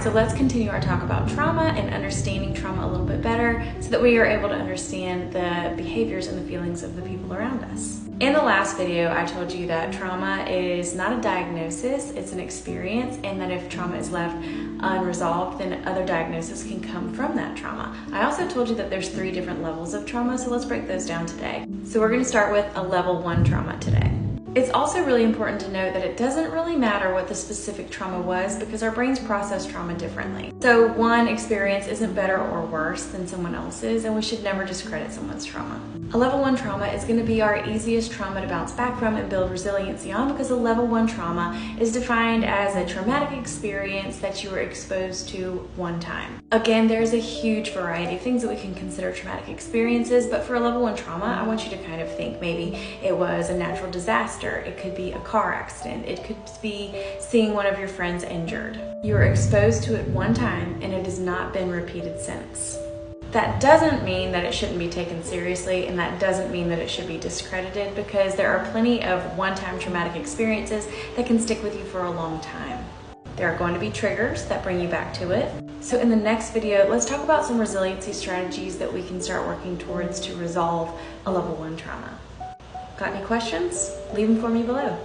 right, so let's continue our talk about trauma and understanding trauma a little bit better so that we are able to understand the behaviors and the feelings of the people around us. In the last video, I told you that trauma is not a diagnosis, it's an experience, and that if trauma is left unresolved, then other diagnoses can come from that trauma. I also told you that there's 3 different levels of trauma, so let's break those down today. So we're going to start with a level 1 trauma today. It's also really important to note that it doesn't really matter what the specific trauma was because our brains process trauma differently. So one experience isn't better or worse than someone else's, and we should never discredit someone's trauma. A level 1 trauma is going to be our easiest trauma to bounce back from and build resiliency on because a level 1 trauma is defined as a traumatic experience that you were exposed to one time. Again, there's a huge variety of things that we can consider traumatic experiences, but for a level 1 trauma, I want you to kind of think maybe it was a natural disaster. It could be a car accident. It could be seeing one of your friends injured. You were exposed to it one time and it has not been repeated since. That doesn't mean that it shouldn't be taken seriously, and that doesn't mean that it should be discredited because there are plenty of one-time traumatic experiences that can stick with you for a long time. There are going to be triggers that bring you back to it. So in the next video, let's talk about some resiliency strategies that we can start working towards to resolve a level 1 trauma. Got any questions? Leave them for me below.